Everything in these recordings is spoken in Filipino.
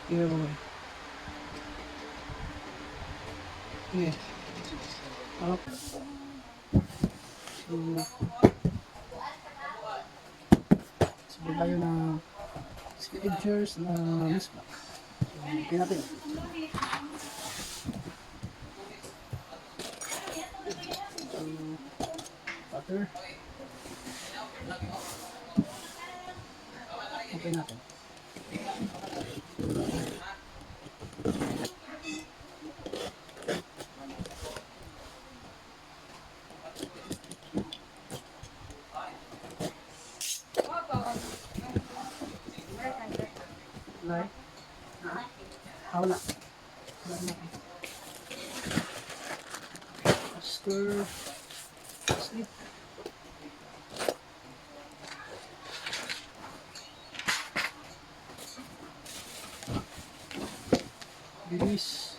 Iya boy. Iya. Up. So, sabay tayo ng Skechers na mismatch. So, okay natin. So, butter. Okay natin. Like, wala. Wala na. Stir. Sleep. Bilis.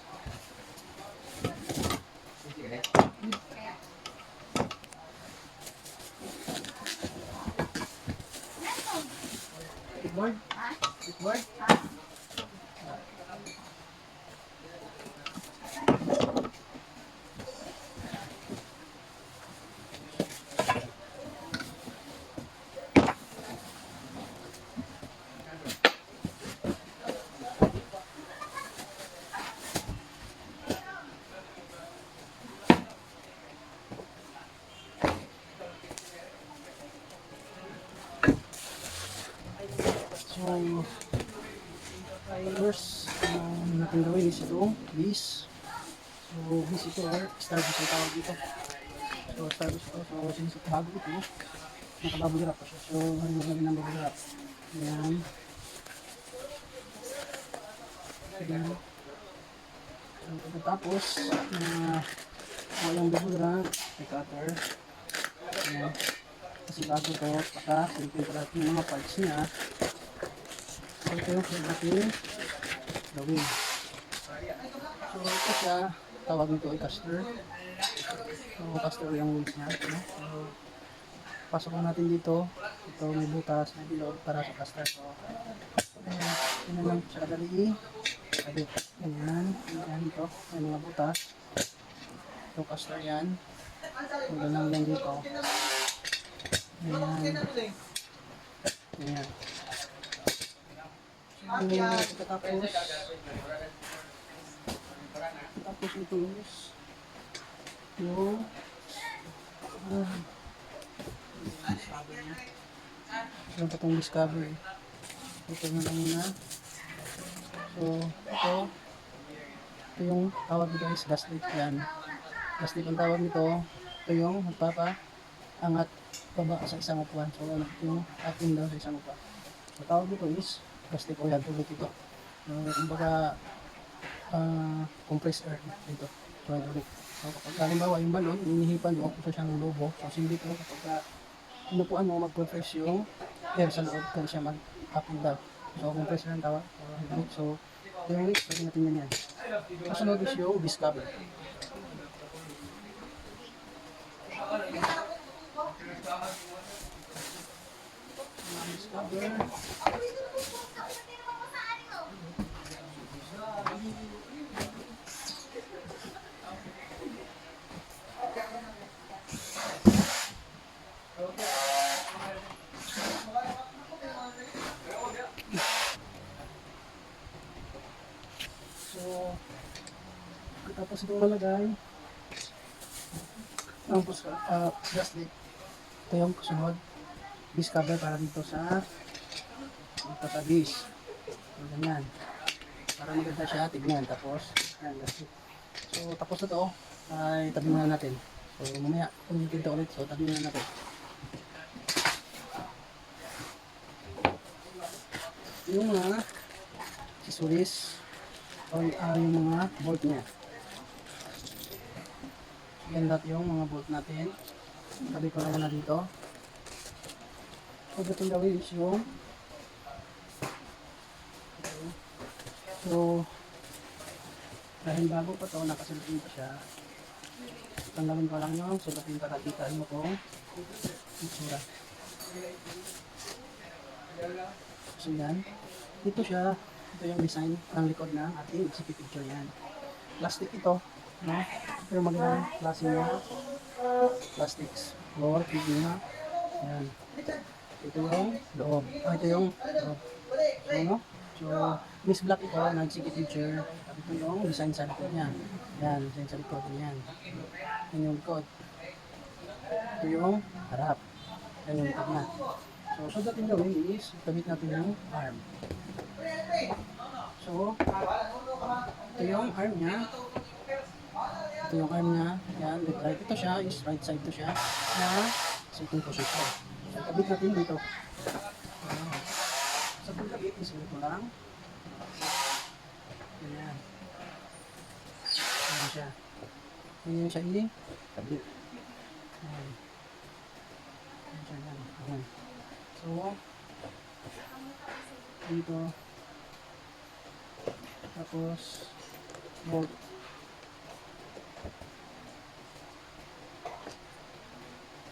Clipboard? Clipboard? So, first, natin gawin is ito, this. So, this ito, starfish ang tawag dito. So, starfish ito. So, since bago ito, nakabubble wrap pa siya. So, ano namin ng bubble wrap? Ayan. Ayan. So, pagkatapos, walang bubble wrap, may cutter. Ayan. Kasi bago ito, baka silipin pa natin yung mga parts niya. So, ito yung natin gawin. So, ito siya, tawag nito ay caster. So, caster yung wheels niya. No? So, pasok natin dito. Ito may butas, may bilog para sa caster. So, yun lang siya kadali. Sabit. Ganyan. Ganyan dito. May mga butas. Ito caster yan. Ganyan lang dito. Ganyan. Ganyan. Tapos ito is yung yung patong discovery. Ito na lang muna. So, ito yung tawag nito is gaslit yan. Gaslit ang tawag nito. Ito yung magpapaangat baba sa isang upuan. So, ito yung ating daw sa isang upuan. So, tawag nito is gaslit o yan. Tulad ito. Kumbaga, compressed air dito. So, kapag halimbawa yung balon, inihipan mo kung siyang lobo. So, hindi ko kapag inupuan mo, mag-compress yung air sa loob kung siya mag-up and down. So, compressor ang tawag. So, yung week, pwede natin yan yan. Kasunod is yung discover. Discover. So, tapos itong malagay, tapos gaslit, ito yung kasunod, discover para dito sa base. So, ganyan. Para maganda siya, tignan. Tapos, yan, gaslit. So, tapos na ito, ay tabi muna natin. So, mamaya, ulitin ito ulit. So, tabi muna natin. Yung mga accessories, o yung mga bolt niya. Yan lahat yung mga bolt natin. Tabi ko na dito. So, itong gawin is yung so, dahil bago pa ito, nakasulpin pa siya. Tanggalin ko lang yung sulpin para kitaan mo kung itsura. So yan, dito siya Ito yung design ng likod ng ating CP picture yan. Plastic ito, no? Pero magandang klase niya. Plastics. Lower pig niya. Yan. Ito yung loob. Ito yung loob. So, no? So, Miss Black ito, nag-CP picture. Ito yung design sa likod niya. Yan, design sa likod niyan. Yan yung likod. Ito yung harap. Yan yung likod niya. So, dating gawin is, kabit natin yung arm. So, ito yung arm niya. Ito yung arm niya. Yan, right. Ito siya is right side to siya. Na sitting position. So, kabit natin dito. Sa pagkabit is ito lang. Yan. Yan siya. Yan siya i-kabit. Yan. Yan siya yan. Yan. So, dito. Tapos, bolt.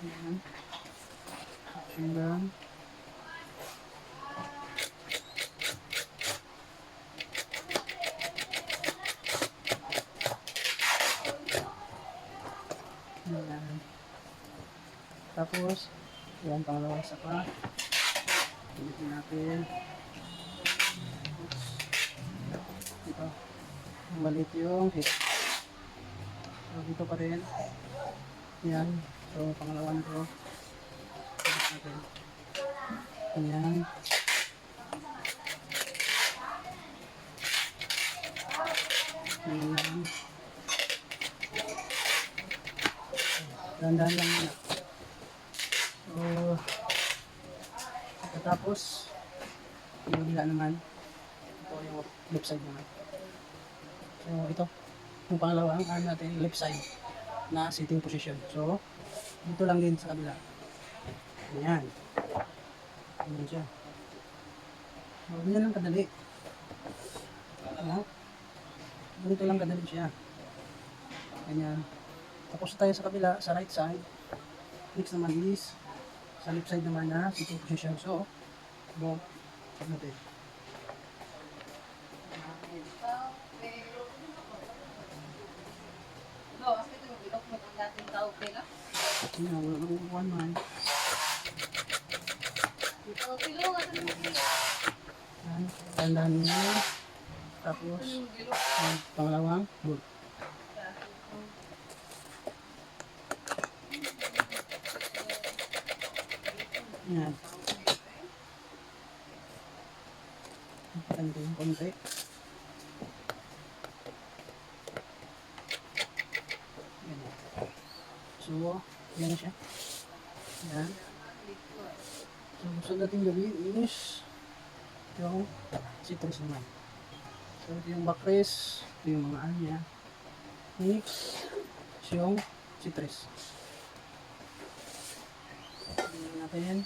Ayan. Ayan. Ayan. Tapos, ayan, pangalawang isa pa. Pilitin natin. Dito. Maliit yung hit. So, dito pa rin. Ayan. So, pangalawa nito. Ayan. Ayan. Dahan-dahan lang muna. So, tapos, yung bila naman. Ito yung left side naman. So, ito. Yung pangalawa, ang arm natin, left side na sitting position. So, dito lang din sa kabila. Ayan. Ayan siya. So, ganyan lang kadali. Ano? Ganito lang kadali siya. Ganyan. Tapos tayo sa kabila, sa right side. Next naman is, sa left side naman na sitting position. So, boom. Pag natin. Ayan, wala na kukuhan man. Tandaan nyo. Tapos, pangalawang bolt. Ayan. Tanda yung konti. Ayan. So, yan na siya. Ayan. So, gusto natin gawin is yung citrus naman. So, ito yung backrest, ito yung mga ano niya. Next, yung citrus. Tingnan natin.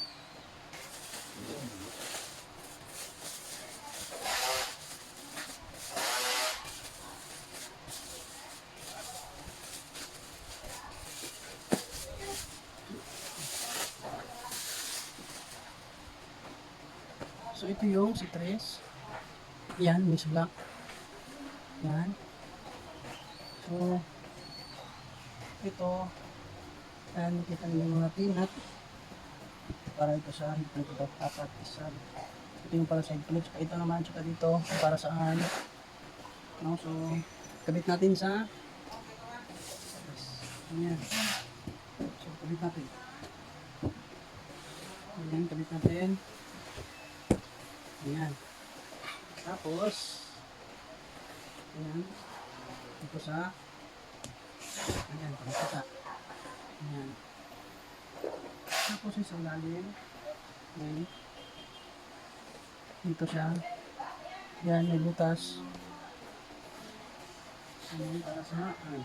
So, ito yung citrus. Yan, Miss Black. Yan. So, ito, yan, kita niyo yung mga peanut. Para ito sa higpit ito, apat, isa. Ito yung para sa higpit. Ito naman, tsaka dito, para saan. No, so, kabit natin sa yan. So, kabit natin. Yan, kabit natin. Ayan. Tapos, ayan. Ito sa, ayan, pangkita. Ayan. Tapos sa ilalim, ayan. Dito siya. Ayan, may butas. Ayan, para sa, ayan.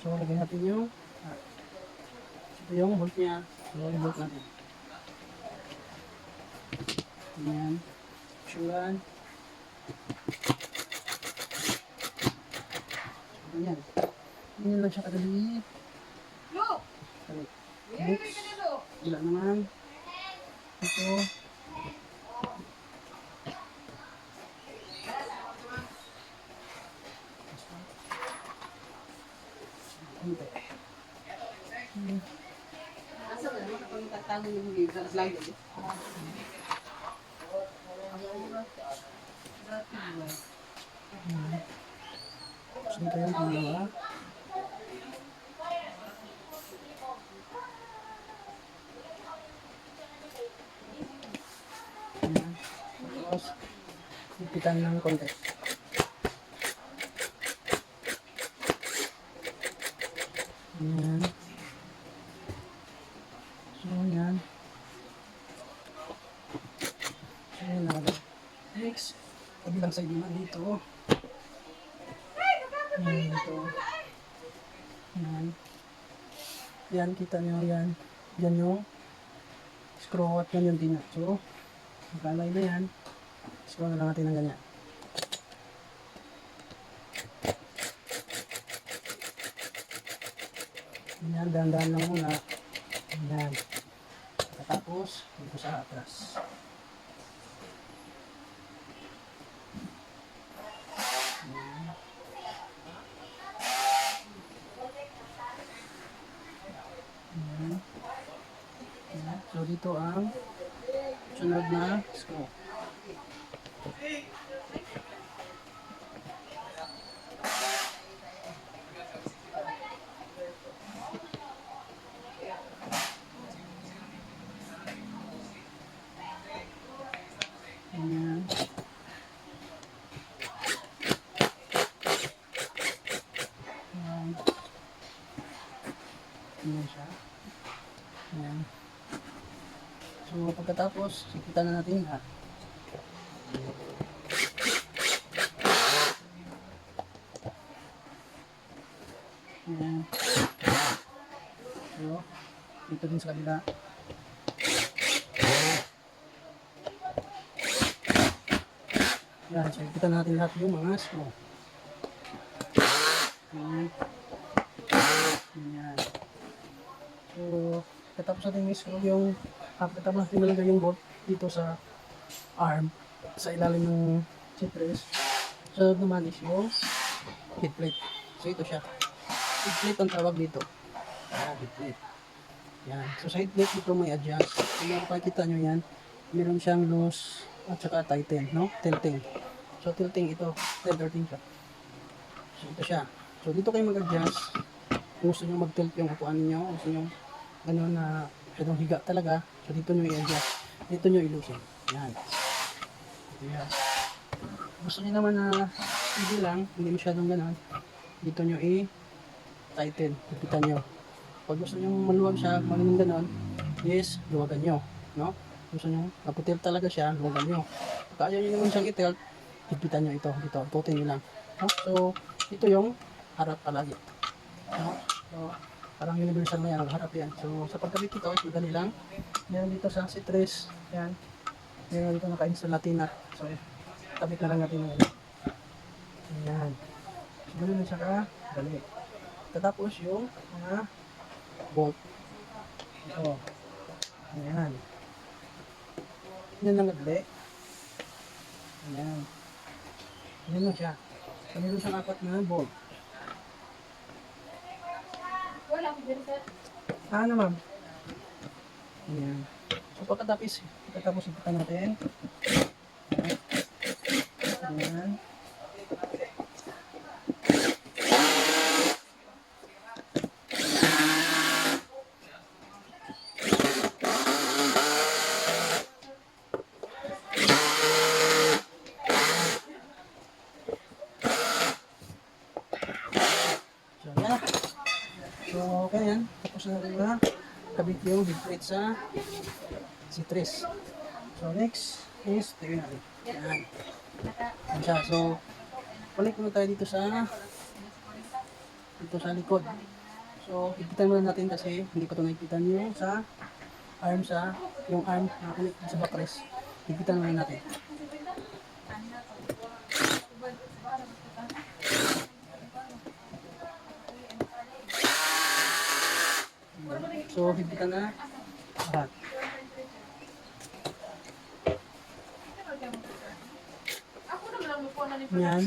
So, lagay natin yung, ito yung bolt niya. So, i-bolt natin. Ayan. Sugan. Ayan. Ayan lang siya kadali. Next. Wala naman. Ito. Konti. Asa na naman kung tatanong yung gigas lang din. Siyempre yung pangalawa. Ayan. Tapos, ipitan ng konti. Ayan. So, ayan. So, ayan na. Next, kabilang side naman dito. Ayan dito. Ayan. Yan, kita nyo yan. Yan yung screw at yan yung tina. So, magkalay na yan. Screw na lang natin ng ganyan. Ayan, dahan-dahan lang muna. Ayan. Tapos, dito sa atras. Ayan. Ayan. So, dito ang sunod na screw. Ayan. Ayan. Ayan siya. Ayan. So, pagkatapos, sikita na natin ha. Ayan. So, dito din sa kabila. Ayan, so kita natin lahat yung mga screw. Ayan. Ayan. So, katapos natin yung screw yung katapos natin nalagay yung bolt dito sa arm sa ilalim ng citrus. So, naman is yung head plate. So, ito siya. Head plate ang tawag dito. Ayan, head plate. Yan. So, sa head plate dito may adjust. Kung makikita nyo yan, meron siyang loose at saka tighten, no? Tilting. So, tilting ito. Tilting siya. So, ito siya. So, dito kayo mag-adjust. Kung gusto nyo mag-tilt yung upuan ninyo, gusto nyo gano'n na masyadong higa talaga. So, dito nyo i-adjust. Dito nyo i-loosen. Yan. Yan. Gusto nyo naman na hindi lang, hindi masyadong gano'n. Dito nyo i-tighten. Ipitan nyo. Pag gusto nyo maluwag siya, magaling gano'n, yes, luwagan nyo. No? Gusto nyo, naputilt talaga siya, luwagan nyo. Pag ayaw nyo naman siyang i-tilt, ipitan nyo ito. Dito, putin nyo lang. No? So, ito yung harap palagi. No? So, parang universal na yan, harap yan. So, sa pagkabit ito, madali lang. Meron dito sa C3, yan. Meron dito naka-install natin na. So, tabit na lang natin ng yan. So, ganun na siya ka, dali. Tatapos yung mga bolt. Ito. Ayan. Yan lang nadali. Ayan. Yan lang siya. So, meron siyang 4 na bolt. Wala ko din sir. Ano ma'am? Ayan. So pagkatapos ipitan natin. Ayan. So yan. So okay yan. Tapos na rin na kabit yung head plate sa C3. So next is tingnan natin. Yan. Yan siya. So balik muna tayo dito sa likod. So ipitan muna natin kasi hindi ko ito nakikitan yung sa arm yung arm na connect sa backrest. Ipitan muna natin. So, hibitan na lahat. Yan.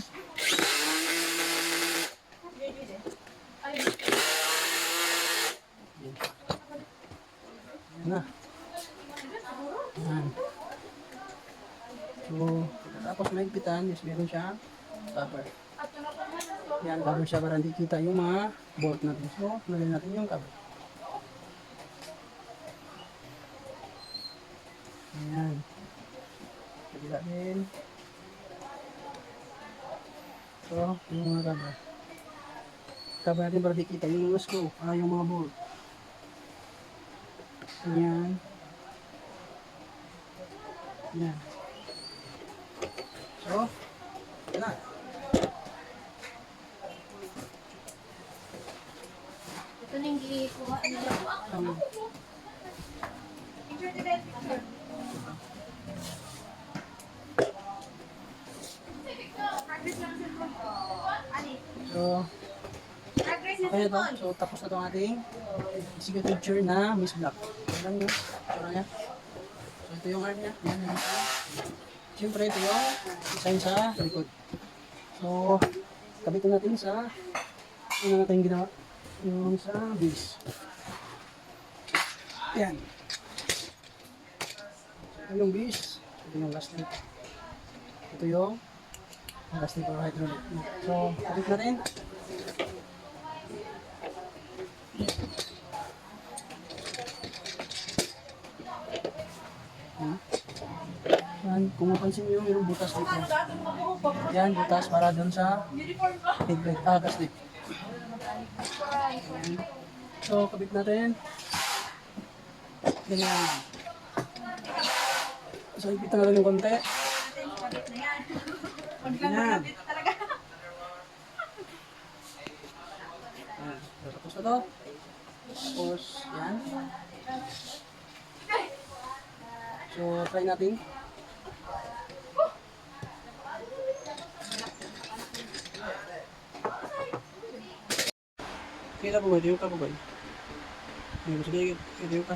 maigpitan is meron siyang cover. Yan, cover siya para hindi kita yung mga bolt natin. So, lagyan natin yung cover. Ayan. Kabila din. So, yung mga cover. Cover natin para di kita yung mga screw, yung mga bolt. Ayan. Ayan. So, yan na. Ito na yung gikuha nila. So, kaya to. So, tapos na itong ating signature na Miss Black. Alam nyo, tsura niya. So, ito yung arm niya. Yan, yan. Siyempre, ito yung design sa likod. So, kabitin natin sa ano natin ginawa. Yung sa base. Yan. Ito yung base. Ito yung last link. Ito yung last link or hydraulic. So, kabit natin. Yan, kung mapansin nyo, yung butas dito. Yan, butas para dun sa headlight, gaslit. So, kabit natin. Ganyan. So, ipitan natin yung konti. Ganyan. So, tapos na to. Tapos, yan. So, try natin. Kita po ba? Diyo ka po ba? Sige, diyo ka.